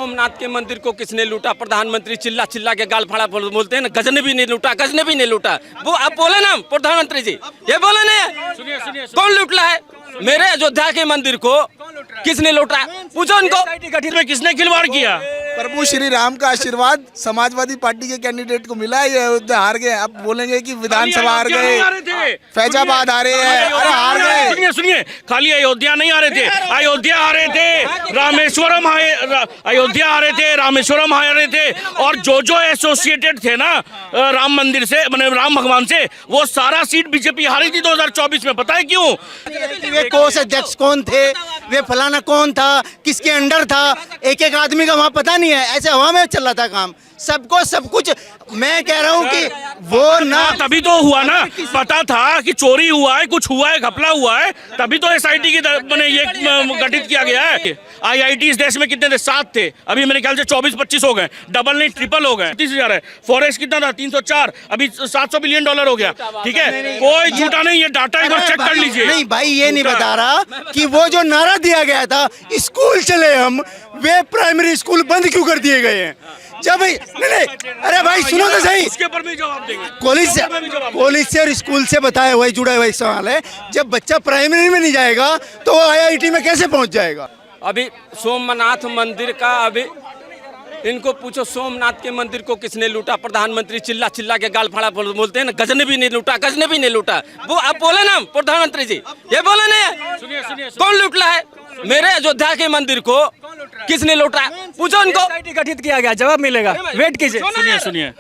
सोमनाथ के मंदिर को किसने लूटा? प्रधानमंत्री चिल्ला चिल्ला के गाल फाड़ा बोलते हैं ना, गजनबी ने लूटा, गजनबी ने लूटा। वो आप बोले ना प्रधानमंत्री जी, ये बोले नहीं। सुनिए कौन लूटला है? मेरे अयोध्या के मंदिर को किसने लूटा? पूछो उनको। गठित में किसने खिलवाड़ किया? प्रभु श्री राम का आशीर्वाद समाजवादी पार्टी के कैंडिडेट को मिला है। ये अयोध्या हार गए। अब बोलेंगे कि विधानसभा हार गए, फैजाबाद हारे हैं। अरे हार गए। सुनिए, खाली अयोध्या नहीं आ रहे थे, अयोध्या आ रहे थे, रामेश्वरम अयोध्या आ रहे थे, रामेश्वरम आ रहे थे, और जो एसोसिएटेड थे ना राम मंदिर से, मतलब राम भगवान से, वो सारा सीट बीजेपी हारी थी 2024 में। पता है क्यों? वे कोष अध्यक्ष कौन थे, वे फलाना कौन था, किसके अंडर था, एक एक आदमी का वहाँ पता नहीं है। ऐसे हवा में चल रहा था काम, सबको सब कुछ। मैं कह रहा हूँ कि वो ना, तभी तो हुआ ना, पता था कि चोरी हुआ है, कुछ हुआ है, घपला हुआ है, तभी तो एसआईटी की ये गठित किया गया है। आईआईटी इस देश में कितने थे? 7 थे, अभी मेरे ख्याल से 24-25 हो गए, डबल नहीं ट्रिपल हो गए। 30,000 है। फॉरेस्ट कितना था? 304, अभी $700 बिलियन हो गया। ठीक है, कोई झूठा नहीं, ये डाटा एक बार चेक कर लीजिए। नहीं भाई, ये नहीं बता रहा कि वो जो नारा दिया गया था, स्कूल चले हम, वे प्राइमरी स्कूल बंद क्यों कर दिए गए हैं? जब नहीं, अरे भाई सुनो तो सही, उसके ऊपर भी जवाब देंगे। कॉलेज से और स्कूल से बताया हुआ जुड़ा हुआ सवाल है। जब बच्चा प्राइमरी में नहीं जाएगा तो आईआईटी में कैसे पहुंच जाएगा? अभी सोमनाथ मंदिर का, अभी इनको पूछो सोमनाथ के मंदिर को किसने लूटा? प्रधानमंत्री चिल्ला चिल्ला के गाल फाड़ा बोलते हैं ना, गजनबी ने लूटा, गजनबी ने लूटा। वो आप बोले ना प्रधानमंत्री जी, ये बोले नहीं। सुनिए, कौन लूटला है? मेरे अयोध्या के मंदिर को किसने लूटा? पूछो उनको। गठित किया गया, जवाब मिलेगा, वेट कीजिए। सुनिए,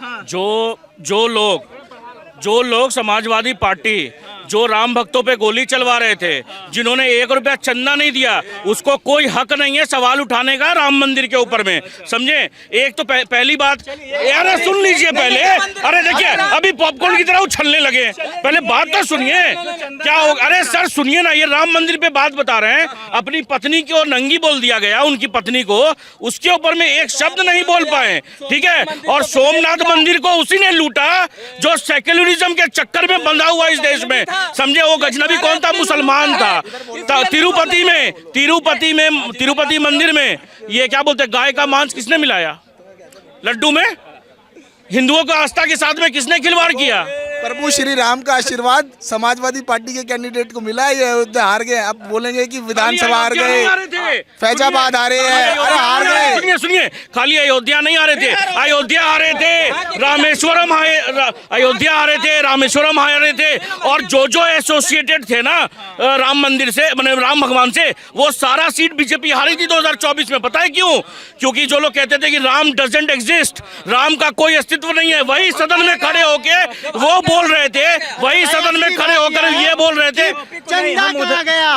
जो लोग समाजवादी पार्टी, जो राम भक्तों पे गोली चलवा रहे थे, जिन्होंने 1 रुपया चंदा नहीं दिया, उसको कोई हक नहीं है सवाल उठाने का राम मंदिर के ऊपर में। समझे? एक तो पहली बात, अरे सुन लीजिए पहले। अरे देखिए, अभी पॉपकॉर्न की तरह उछलने लगे, पहले बात तो सुनिए क्या हो। अरे सर सुनिए ना, ये राम मंदिर पे बात बता रहे हैं। अपनी पत्नी को नंगी बोल दिया गया, उनकी पत्नी को, उसके ऊपर में एक शब्द नहीं बोल पाए। ठीक है, और सोमनाथ मंदिर को उसी ने लूटा जो सेक्युलरिज्म के चक्कर में बंधा हुआ इस देश में। समझे? वो गजनबी कौन था? मुसलमान था। तिरुपति मंदिर में ये क्या बोलते, गाय का मांस किसने मिलाया लड्डू में? हिंदुओं को आस्था के साथ में किसने खिलवाड़ किया? प्रभु श्री राम का आशीर्वाद समाजवादी पार्टी के कैंडिडेट को मिला है। ये अयोध्या हार गए। अब बोलेंगे कि विधानसभा हार गए, फैजाबाद हारे हैं। अरे हार गए। सुनिए, खाली अयोध्या नहीं आ रहे थे, अयोध्या आ रहे थे, रामेश्वरम अयोध्या आ रहे थे, रामेश्वरम आ रहे थे, और जो एसोसिएटेड थे ना राम मंदिर से, मतलब राम भगवान से, वो सारा सीट बीजेपी हारी थी 2024 में। पता है क्यों? क्योंकि जो लोग कहते थे कि राम डजंट एग्जिस्ट, राम का कोई अस्तित्व नहीं है, वही सदन में खड़े होके वो बोल रहे थे, वही सदन में खड़े होकर ये बोल रहे थे। चंदा कहाँ गया?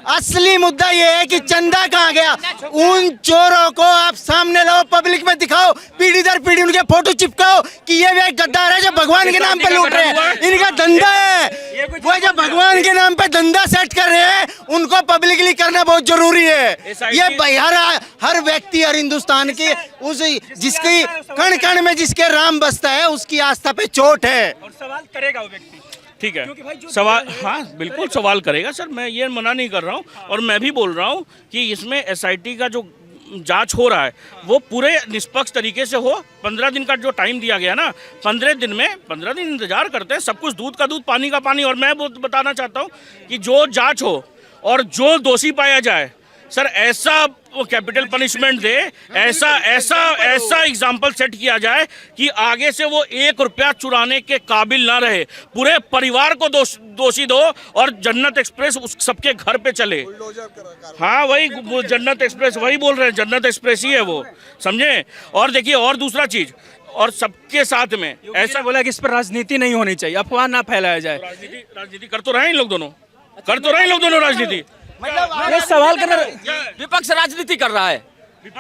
असली मुद्दा ये है कि चंदा कहाँ गया? उन चोरों को आप सामने लाओ, पब्लिक में दिखाओ, पीढ़ी दर पीढ़ी उनके फोटो चिपकाओ कि ये वे गद्दार है जो भगवान के नाम पे लूट रहे हैं, इनका धंधा है। वो जो भगवान के नाम पे धंधा सेट कर रहे हैं, उनको पब्लिकली करना बहुत जरूरी है। ये हर व्यक्ति, हर हिंदुस्तान की, उस जिसकी कण कण में जिसके राम बसता है, उसकी आस्था पे चोट है। सवाल करेगा वो व्यक्ति। ठीक है, सवाल, हाँ बिल्कुल सवाल करेगा सर, मैं ये मना नहीं कर रहा हूँ। और मैं भी बोल रहा हूँ कि इसमें एसआईटी का जो जांच हो रहा है वो पूरे निष्पक्ष तरीके से हो। 15 दिन का जो टाइम दिया गया ना, 15 दिन इंतजार करते हैं। सब कुछ दूध का दूध, पानी का पानी। और मैं बताना चाहता हूँ कि जो जांच हो और जो दोषी पाया जाए, सर ऐसा कैपिटल पनिशमेंट दे, ऐसा एग्जाम्पल सेट किया जाए कि आगे से वो 1 रुपया चुराने के काबिल ना रहे। पूरे परिवार को दोषी दो और जन्नत एक्सप्रेस उस सबके घर पे चले। हाँ वही जन्नत एक्सप्रेस, वही बोल रहे हैं, जन्नत एक्सप्रेस ही है वो। समझे? और देखिए, और दूसरा चीज, और सबके साथ में ऐसा बोला कि इस पर राजनीति नहीं होनी चाहिए, अफवाह ना फैलाया जाए। राजनीति कर तो रहे हैं इन लोग दोनों, राजनीति। ये सवाल कर रहे, विपक्ष राजनीति कर रहा है।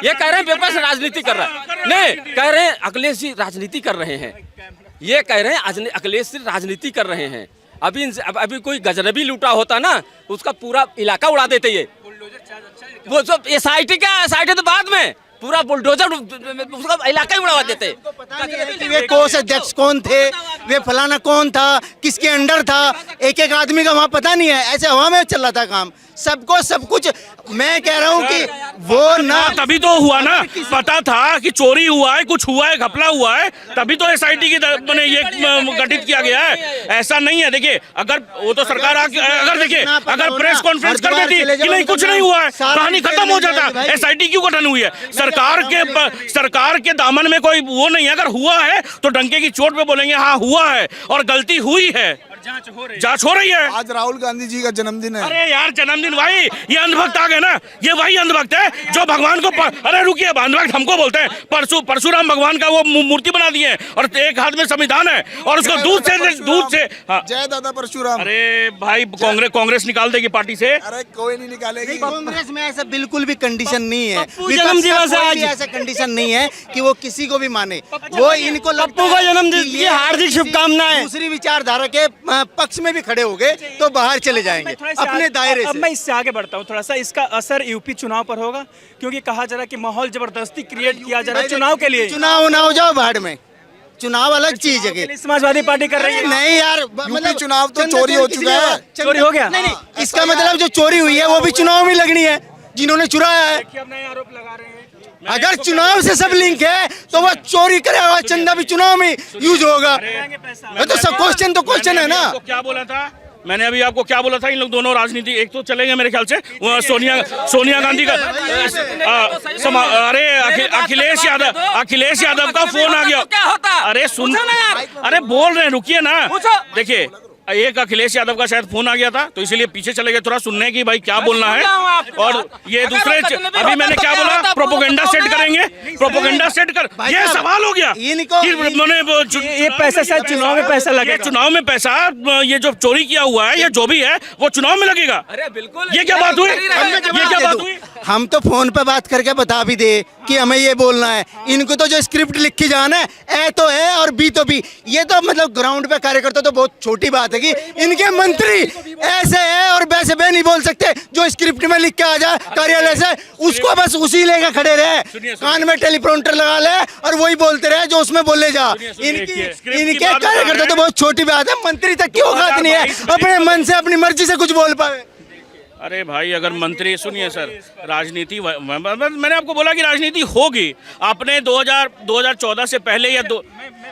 ये कह रहे हैं विपक्ष राजनीति कर रहा है, नहीं कह रहे हैं अखिलेश जी राजनीति कर रहे हैं। ये कह रहे हैं अखिलेश जी राजनीति कर रहे हैं। अभी कोई गजनबी लूटा होता ना, उसका पूरा इलाका उड़ा देते। ये वो सब एसआईटी तो बाद में पूरा बुलडोजर उसका इलाका ही उड़ा देते। वे कोष अध्यक्ष कौन थे, वे फलाना कौन था, किसके अंडर था, एक एक आदमी का वहाँ पता नहीं है। ऐसे हवा में चल रहा था काम, सबको सब कुछ। मैं कह रहा हूँ कि वो ना तभी तो हुआ ना, पता था कि चोरी हुआ है, कुछ हुआ है, घपला हुआ है, तभी तो एसआईटी की मैंने ये गठित किया गया है। ऐसा नहीं है, देखिए अगर वो तो सरकार अगर देखिए अगर प्रेस कॉन्फ्रेंस कर देती कि नहीं कुछ नहीं हुआ है, कहानी खत्म हो जाता। एसआईटी क्यों गठन हुई है? सरकार के दामन में कोई वो नहीं है। अगर हुआ है तो डंके की चोट पे बोलेंगे हाँ हुआ है और गलती हुई है, जांच हो रही है। आज राहुल गांधी जी का जन्मदिन है। अरे यार जन्मदिन भाई, ये अंधभक्त आ गए ना, ये वही अंधभक्त है जो भगवान को अरे रुकिए, अंधभक्त हमको बोलते हैं। परशुराम भगवान का वो मूर्ति बना दिए और एक हाथ में संविधान है और उसको दूध से हाँ। जय दादा परशुराम। अरे भाई कांग्रेस निकाल देगी पार्टी से। अरे कोई नहीं निकालेगी। कांग्रेस में ऐसा बिल्कुल भी कंडीशन नहीं है। जन्मदिवस है आज। ऐसा कंडीशन नहीं है कि वो किसी को भी माने। वो इनको पप्पू का जन्मदिन की हार्दिक शुभकामनाएं। दूसरी विचारधारा के पक्ष में भी खड़े हो गए तो बाहर चले जाएंगे अपने दायरे अब से। मैं इससे आगे बढ़ता हूँ थोड़ा सा। इसका असर यूपी चुनाव पर होगा, क्योंकि कहा जा रहा है कि माहौल जबरदस्ती क्रिएट किया जा रहा है चुनाव के लिए। चुनाव ना हो जाओ भाड़ में, चुनाव अलग चीज है। समाजवादी पार्टी कर रही है। नहीं यार, यूपी चुनाव तो चोरी हो चुका है। चोरी हो गया। नहीं, इसका मतलब जो चोरी हुई है वो भी चुनाव में लगनी है जिन्होंने चुराया है। अब नए आरोप लगा रहे हैं। अगर चुनाव से सब लिंक है तो वो चोरी करे और चंदा भी चुनाव में यूज होगा। ये तो सब क्वेश्चन है ना। क्या बोला था मैंने अभी आपको, क्या बोला था? इन लोग दोनों राजनीति एक तो चलेंगे मेरे ख्याल से। सोनिया गांधी का अरे अखिलेश यादव का फोन आ गया। अरे सुन, अरे बोल रहे हैं, रुकिए ना। देखिए एक अखिलेश यादव का शायद फोन आ गया था तो इसीलिए पीछे चले गए थोड़ा सुनने की भाई क्या बोलना है। और ये दूसरे अभी मैंने क्या बोला, प्रोपोगेंडा सेट करेंगे, प्रोपोगेंडा सेट कर, ये सवाल हो गया। ये पैसा शायद चुनाव में पैसा लगे, चुनाव में पैसा, ये जो चोरी किया हुआ है, ये जो भी है वो चुनाव में लगेगा। अरे बिल्कुल, ये क्या बात हुई? ये क्या बात हुई? हम तो फोन पे बात करके बता भी दे कि हमें ये बोलना है। इनको तो जो स्क्रिप्ट लिखी जाना है, ए तो है और बी तो बी। ये तो मतलब ग्राउंड पे कार्यकर्ता तो बहुत छोटी बात है कि इनके मंत्री ऐसे है और वैसे वे नहीं बोल सकते। जो स्क्रिप्ट में लिख के आ जाए कार्यालय से, उसको बस उसी लेकर खड़े रहे, कान में टेलीप्रोम्प्टर लगा ले और वही बोलते रहे जो उसमें बोले जा। इनके कार्यकर्ता तो बहुत छोटी बात है। मंत्री तक क्यों औकात नहीं है अपने मन से अपनी मर्जी से कुछ बोल पाए। अरे भाई अगर मंत्री, सुनिए सर, राजनीति मैंने आपको बोला कि राजनीति होगी। आपने 2014 से पहले या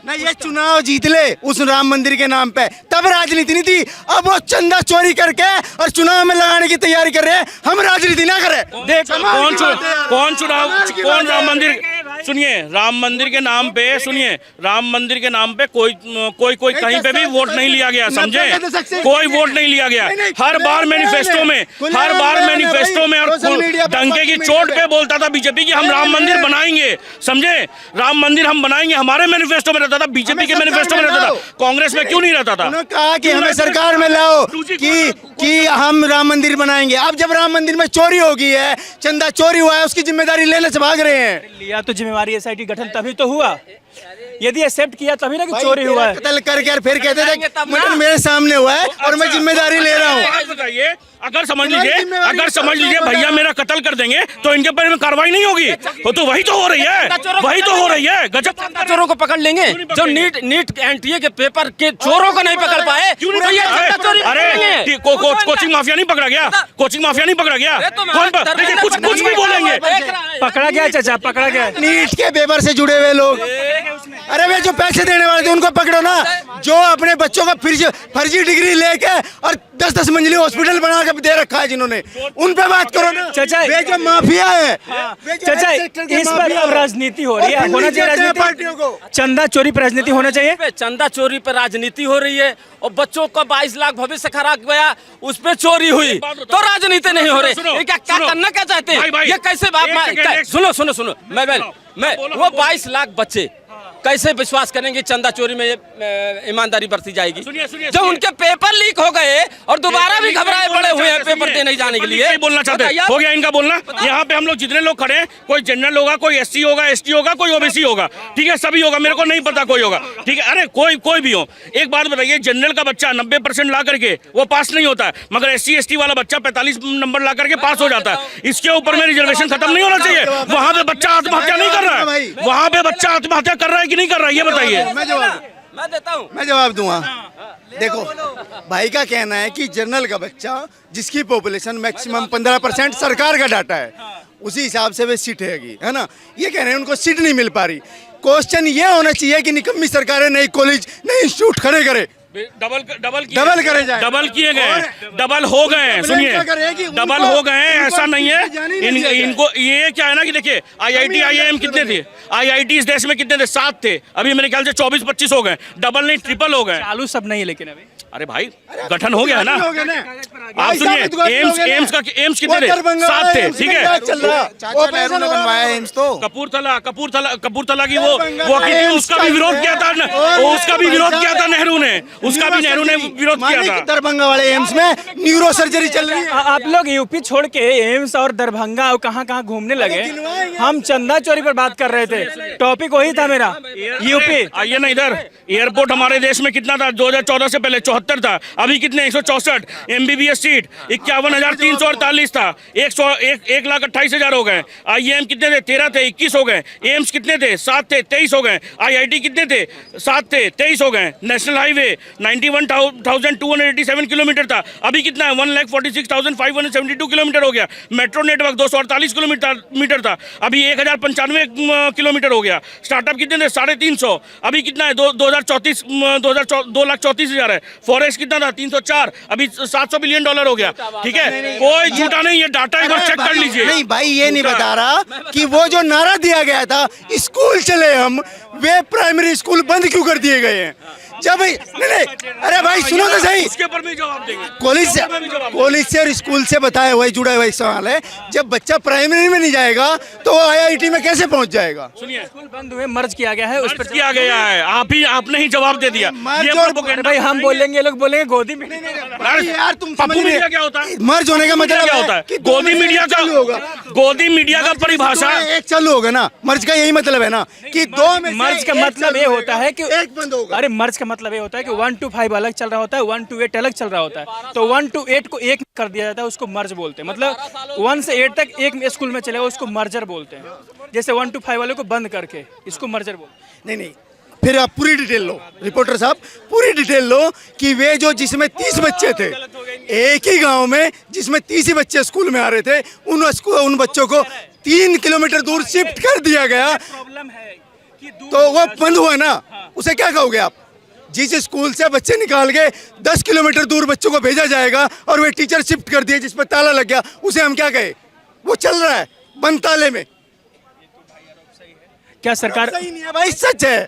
नहीं, ये चुनाव जीत ले उस राम मंदिर के नाम पे, तब राजनीति नहीं थी। अब वो चंदा चोरी करके और चुनाव में लगाने की तैयारी कर रहे हैं। हम राजनीति ना करें। देख कौन राम मंदिर, सुनिए राम मंदिर के नाम पे, सुनिए राम मंदिर के नाम पे कोई कहीं पे भी वोट नहीं लिया गया, समझे? कोई वोट नहीं लिया गया। हर बार मैनिफेस्टो में और डंके की चोट पे बोलता था बीजेपी की हम राम मंदिर बनाएंगे, समझे? राम मंदिर हम बनाएंगे, हमारे मैनिफेस्टो में रहता था, बीजेपी के मैनिफेस्टो में रहता था। कांग्रेस में क्यों नहीं रहता था? उन्होंने कहा कि हमें सरकार में लाओ कि हम राम मंदिर बनाएंगे। अब जब राम मंदिर में चोरी हो गई है, चंदा चोरी हुआ है, उसकी जिम्मेदारी लेने से भाग रहे हैं। लिया तो जिम्मेवारी एसआईटी गठन तभी तो हुआ, यदि एक्सेप्ट किया तभी ना कि चोरी हुआ है। कत्ल करके फिर कहते थे मटन मेरे सामने हुआ है और मैं जिम्मेदारी ले रहा हूँ। बताइए, अगर समझ लीजिए भैया मेरा कत्ल कर देंगे तो इनके पर में कार्रवाई नहीं होगी। तो वही तो हो रही है, गजब चोरों को पकड़ लेंगे जो नीट एनटीए के पेपर के चोरों को नहीं पकड़ पाए। अरे कोचिंग माफिया नहीं पकड़ा गया? कौन? देखिए कुछ भी बोलेंगे। पकड़ा गया चाचा, पकड़ा गया। नीट के पेपर से जुड़े हुए लोग, अरे वे जो पैसे देने वाले थे उनको पकड़ो ना। जो अपने बच्चों का फर्जी डिग्री लेके और 10-10 मंजिली हॉस्पिटल बना के दे रखा है जिन्होंने, उन पे बात करो ना। चाचा वे जो माफिया है, चाचा इस पर अब राजनीति हो रही है, होना चाहिए राजनीति। पार्टियों को चंदा चोरी पर राजनीति होना चाहिए। चंदा चोरी पर राजनीति हो रही है और बच्चों का 22 लाख भविष्य खराब गया, उस पे चोरी हुई तो राजनीति नहीं हो रही। ये क्या करना क्या चाहते हैं? ये कैसे बात? सुनो मैं वो 22 लाख बच्चे कैसे विश्वास करेंगे चंदा चोरी में ईमानदारी बरती जाएगी? जो उनके पेपर लीक हो गए और दोबारा भी घबराए पड़े हुए हैं पेपर देने जाने के लिए। बोलना चाहते हैं, हो गया इनका बोलना। यहाँ पे हम लोग जितने लोग खड़े हैं, कोई जनरल होगा, कोई एससी होगा, एसटी होगा, कोई ओबीसी होगा, ठीक है? सभी होगा, मेरे को नहीं पता कोई होगा, ठीक है? अरे कोई भी हो, एक बात बताइए, जनरल का बच्चा 90% ला करके वो पास नहीं होता है, मगर SC ST वाला बच्चा 45 नंबर ला करके पास हो जाता है। इसके ऊपर में रिजर्वेशन खत्म नहीं होना चाहिए? वहाँ पे बच्चा आत्महत्या नहीं कर रहा है? वहाँ पे बच्चा आत्महत्या कर रहा है कि नहीं कर रहा है? ये बताइए। मैं देता हूँ। मैं जवाब दूंगा। देखो भाई का कहना है कि जनरल का बच्चा जिसकी पॉपुलेशन मैक्सिमम 15% सरकार का डाटा है, उसी हिसाब से वे सीट है ना। ये कह रहे हैं उनको सीट नहीं मिल पा रही। क्वेश्चन ये होना चाहिए कि निकम्मी सरकारें नई कॉलेज नई इंस्टीट्यूट खड़े करे, डबल करे जाए, डबल किए गए, डबल हो गए हैं। सुनिए, डबल हो गए हैं, ऐसा नहीं है। इनको ये क्या है ना कि देखिए IIT IIM कितने थे, IIT इस देश में कितने थे? 7 थे। अभी मेरे ख्याल से 24-25 हो गए। डबल नहीं ट्रिपल हो गए। चालू सब नहीं है लेकिन अभी। अरे भाई गठन हो गया ना। आप सुनिए, एम्स कितने थे? 7 थे, ठीक है। चाचा नेहरू ने बनवाया एम्स तो। कपूरथला की वो उसका भी विरोध किया था, उसका भी विरोध किया था नेहरू ने, उसका भी नेहरू ने विरोध किया था। दरभंगा वाले एम्स में न्यूरो सर्जरी चल रही है। आप लोग यूपी छोड़ के एम्स और दरभंगा और कहाँ घूमने लगे। हम चंदा चोरी पर बात कर रहे थे, टॉपिक वही था मेरा। यूपी आइए ना इधर। एयरपोर्ट हमारे देश में कितना था? 2014 से पहले 74 था। अभी कितने? 164। MBBS सीट 51,348 था। 1,28,000 हो गए। IIM कितने थे? 13 थे, 21 हो गए। एम्स कितने थे? 7 थे, 23 हो गए। IIT कितने थे? 7 थे, 23 हो गए। नेशनल हाईवे 91,287 किलोमीटर था। अभी कितना है? 1,46,572 किलोमीटर हो गया। मेट्रो नेटवर्क 248 किलोमीटर था। अभी 1,095 किलोमीटर हो गया। स्टार्टअप कितने थे? 350। अभी कितना है? 2,34,000 है। फॉरेस्ट कितना था? 304। अभी $700 बिलियन हो गया। ठीक है, कोई झूठा नहीं, ये डाटा एक बार चेक कर लीजिए। नहीं भाई, ये नहीं बता रहा कि वो जो नारा दिया गया था स्कूल चले हम, वे प्राइमरी स्कूल बंद क्यों कर दिए गए हैं? जब नहीं, अरे भाई सुनो तो सही, इसके ऊपर भी जवाब देंगे। कॉलेज से और स्कूल से बताया हुआ जुड़ा हुआ एक सवाल है। जब बच्चा प्राइमरी में नहीं जाएगा तो वो IIT में कैसे पहुंच जाएगा? सुनिए, स्कूल बंद हुए, मर्ज किया गया है, उस पर किया गया है। आपने ही जवाब दे दिया। ये भाई हम बोलेंगे, लोग बोलेंगे गोदी में। यार तुम समझ पप्पू रहे मीडिया क्या होता है? मर्ज होने का मतलब क्या होता है? कि गोदी मीडिया का परिभाषा एक चालू होगा ना। मर्ज का यही मतलब है ना कि दो में मर्ज का मतलब ये होता है कि एक बंद होगा। अरे मर्ज का मतलब ये होता है कि 1 to 5 अलग चल रहा होता है, 1 to 8 अलग चल रहा होता है। तो 1 to 8 को एक कर दिया जाता है, उसको मर्ज बोलते हैं। मतलब 1 से 8 तक एक स्कूल में चलेगा, उसको मर्जर बोलते हैं। जैसे 1 to 5 वाले को बंद करके इसको मर्जर बोलते हैं। नहीं, फिर आप पूरी डिटेल लो, रिपोर्टर साहब पूरी डिटेल लो कि वे जो जिसमें 30 बच्चे थे एक ही गांव में, जिसमें 30 ही बच्चे स्कूल में आ रहे थे, उन बच्चों को 3 किलोमीटर दूर शिफ्ट कर दिया गया। प्रॉब्लम है कि तो वो बंद हुआ ना, उसे क्या कहोगे आप? जिस स्कूल से बच्चे निकाल के 10 किलोमीटर दूर बच्चों को भेजा जाएगा और वे टीचर शिफ्ट कर दिए जिस पर ताला लग गया, उसे हम क्या कहे? वो चल रहा है बंद ताले में। क्या सरकार सही नहीं है भाई, सच है।